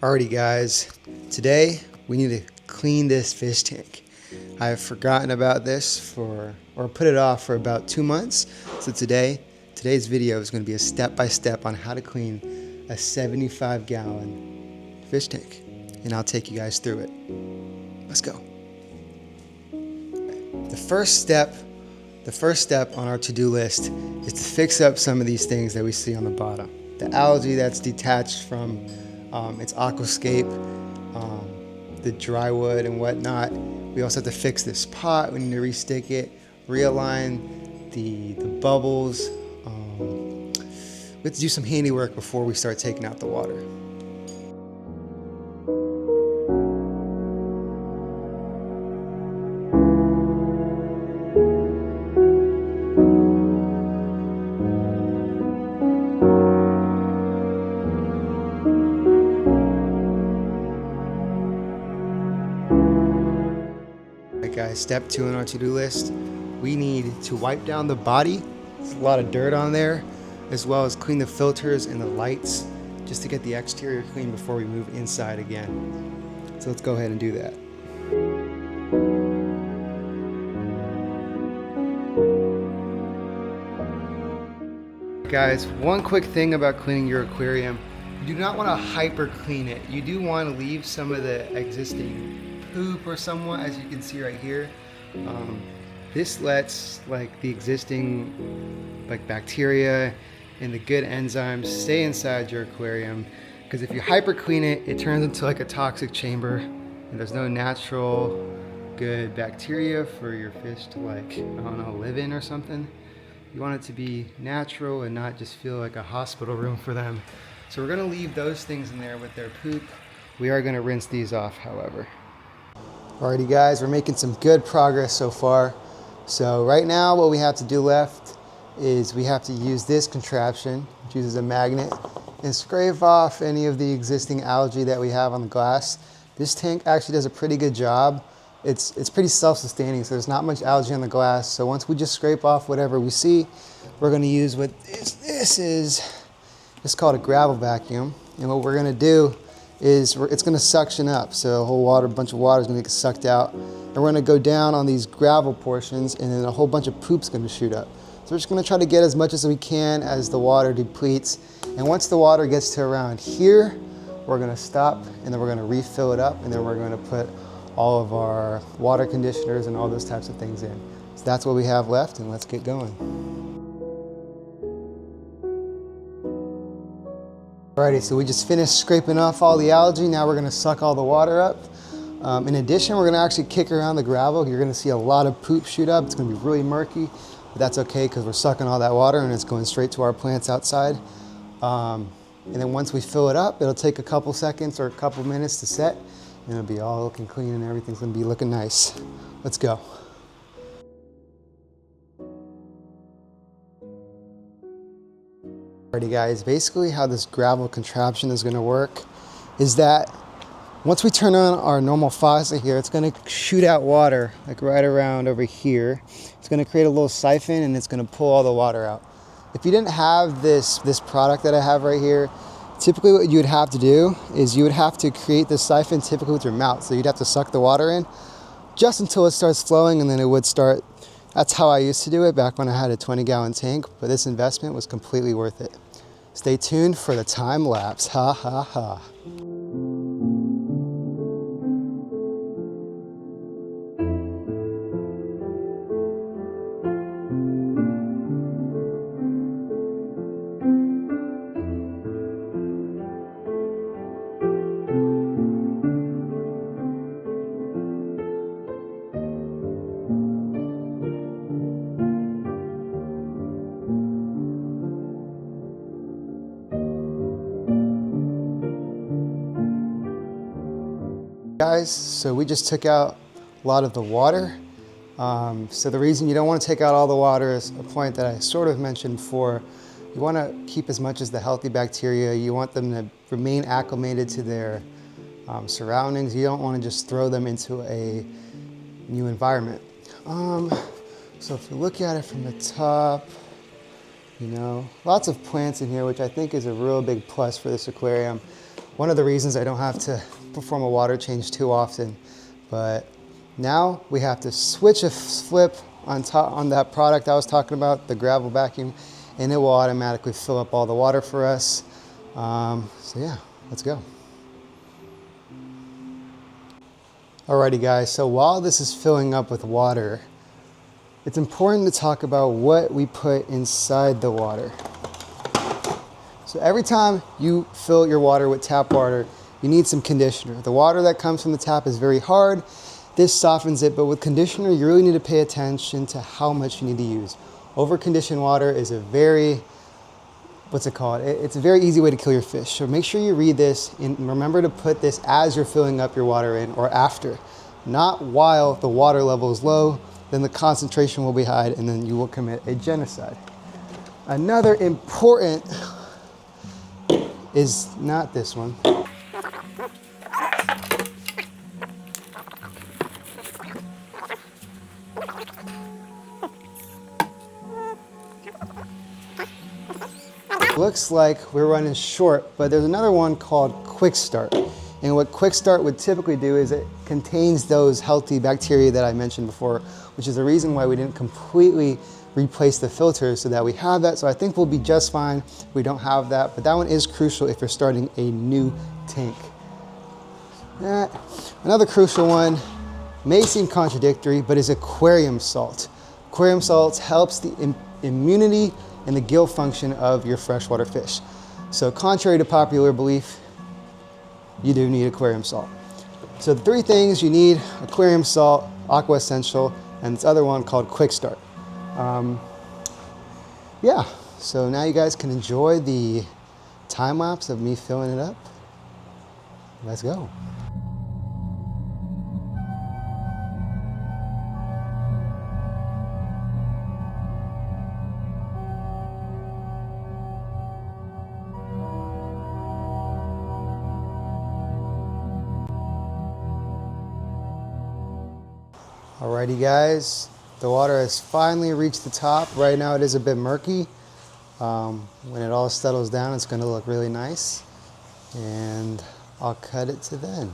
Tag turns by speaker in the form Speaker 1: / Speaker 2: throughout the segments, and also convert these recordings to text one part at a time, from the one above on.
Speaker 1: Alrighty guys, today we need to clean this fish tank. I have forgotten about this or put it off for about 2 months. So today's video is going to be a step-by-step on how to clean a 75-gallon fish tank. And I'll take you guys through it. Let's go. The first step on our to-do list is to fix up some of these things that we see on the bottom. The algae that's detached from its aquascape, the dry wood and whatnot. We also have to fix this pot. We need to restick it, realign the bubbles. We have to do some handiwork before we start taking out the water. Guys, step 2 on our to-do list, we need to wipe down the body. There's a lot of dirt on there, as well as clean the filters and the lights, just to get the exterior clean before we move inside again. So let's go ahead and do that. Guys, one quick thing about cleaning your aquarium, you do not want to hyper clean it. You do want to leave some of the existing poop or somewhat, as you can see right here. This lets the existing bacteria and the good enzymes stay inside your aquarium, because if you hyper clean it, it turns into a toxic chamber and there's no natural good bacteria for your fish to I don't know, live in or something. You want it to be natural and not just feel like a hospital room for them. So we're going to leave those things in there with their poop. We are going to rinse these off, however. Alrighty guys, we're making some good progress so far. So right now what we have to do left is we have to use this contraption, which uses a magnet, and scrape off any of the existing algae that we have on the glass. This tank actually does a pretty good job. It's pretty self-sustaining, so there's not much algae on the glass. So once we just scrape off whatever we see, we're going to use what this is. It's called a gravel vacuum. And what we're going to do is it's going to suction up, so a whole bunch of water is going to get sucked out, and we're going to go down on these gravel portions, and then a whole bunch of poop's going to shoot up. So we're just going to try to get as much as we can as the water depletes, and once the water gets to around here, we're going to stop, and then we're going to refill it up, and then we're going to put all of our water conditioners and all those types of things in. So that's what we have left, and let's get going. Alrighty, so we just finished scraping off all the algae. Now we're going to suck all the water up. In addition, we're going to actually kick around the gravel. You're going to see a lot of poop shoot up. It's going to be really murky, but that's okay because we're sucking all that water and it's going straight to our plants outside. And then once we fill it up, it'll take a couple seconds or a couple minutes to set, and it'll be all looking clean and everything's going to be looking nice. Let's go. Alrighty guys, basically how this gravel contraption is going to work is that once we turn on our normal faucet here, it's going to shoot out water right around over here. It's going to create a little siphon and it's going to pull all the water out. If you didn't have this product that I have right here, typically what you would have to do is you would have to create this siphon typically with your mouth. So you'd have to suck the water in just until it starts flowing, and then it would start. That's how I used to do it back when I had a 20-gallon tank, but this investment was completely worth it. Stay tuned for the time lapse. Ha ha ha. Guys, so we just took out a lot of the water. So the reason you don't want to take out all the water is a point that I sort of mentioned before. You want to keep as much as the healthy bacteria. You want them to remain acclimated to their surroundings. You don't want to just throw them into a new environment. So if you look at it from the top, you know, lots of plants in here, which I think is a real big plus for this aquarium. one of the reasons I don't have to perform a water change too often. But now we have to switch a flip on that product I was talking about, the gravel vacuum, and it will automatically fill up all the water for us. So yeah, let's go. Alrighty guys, so while this is filling up with water, it's important to talk about what we put inside the water. So every time you fill your water with tap water, you need some conditioner. The water that comes from the tap is very hard. This softens it, but with conditioner, you really need to pay attention to how much you need to use. Over-conditioned water is a very, what's it called? It's a very easy way to kill your fish. So make sure you read this and remember to put this as you're filling up your water in or after, not while the water level is low, then the concentration will be high and then you will commit a genocide. Another important is not this one. Looks like we're running short, but there's another one called QUICKSTART. And what QUICKSTART would typically do is it contains those healthy bacteria that I mentioned before, which is the reason why we didn't completely replace the filter so that we have that. So I think we'll be just fine if we don't have that, but that one is crucial if you're starting a new tank. Another crucial one may seem contradictory, but is aquarium salt. Aquarium salt helps the immunity and the gill function of your freshwater fish. So contrary to popular belief, you do need aquarium salt. So the three things you need: aquarium salt, aqua essential, and this other one called QUICKSTART. Yeah, so now you guys can enjoy the time lapse of me filling it up. Let's go. Alrighty guys, the water has finally reached the top. Right now it is a bit murky. When it all settles down, it's going to look really nice, and I'll cut it to then.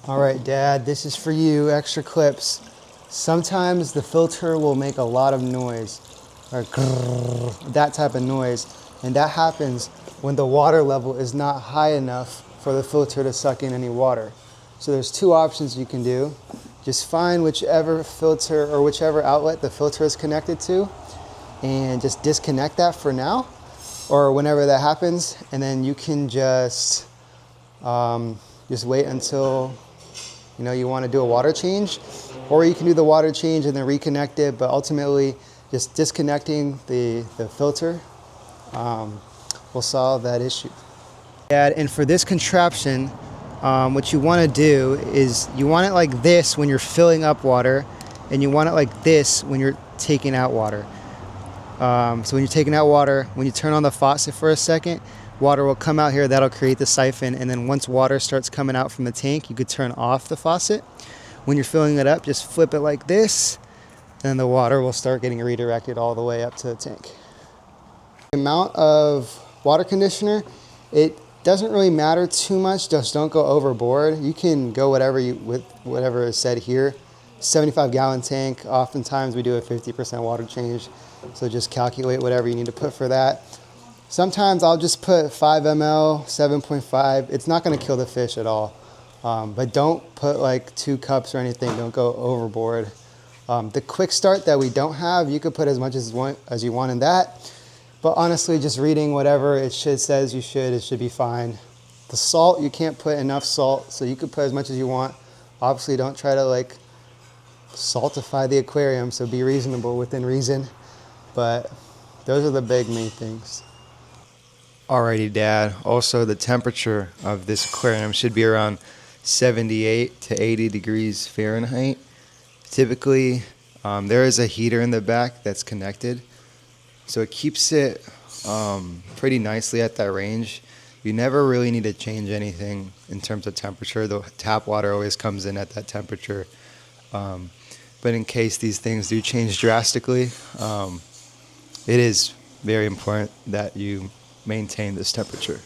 Speaker 1: All right, Dad, this is for you, extra clips. Sometimes the filter will make a lot of noise, or grrr, that type of noise, and that happens when the water level is not high enough for the filter to suck in any water. So there's two options you can do. Just find whichever filter or whichever outlet the filter is connected to and just disconnect that for now, or whenever that happens, and then you can just wait until you want to do a water change, or you can do the water change and then reconnect it, but ultimately just disconnecting the filter will solve that issue. And for this contraption, what you want to do is you want it like this when you're filling up water, and you want it like this when you're taking out water. So when you're taking out water, when you turn on the faucet for a second, water will come out here, that'll create the siphon, and then once water starts coming out from the tank, you could turn off the faucet. When you're filling it up, just flip it like this, and the water will start getting redirected all the way up to the tank. The amount of water conditioner, it doesn't really matter too much, just don't go overboard. You can go with whatever is said here. 75-gallon tank, oftentimes we do a 50% water change, so just calculate whatever you need to put for that. Sometimes I'll just put 5 ml, 7.5. It's not going to kill the fish at all. But don't put like 2 cups or anything. Don't go overboard. The quick start that we don't have, you could put as much as you want in that. But honestly, just reading whatever it says you should, it should be fine. The salt, you can't put enough salt, so you could put as much as you want. Obviously, don't try to like saltify the aquarium, so be reasonable within reason. But those are the big main things. Alrighty, Dad. Also, the temperature of this aquarium should be around 78 to 80 degrees Fahrenheit. Typically, there is a heater in the back that's connected, so it keeps it pretty nicely at that range. You never really need to change anything in terms of temperature. The tap water always comes in at that temperature. But in case these things do change drastically, it is very important that you maintain this temperature.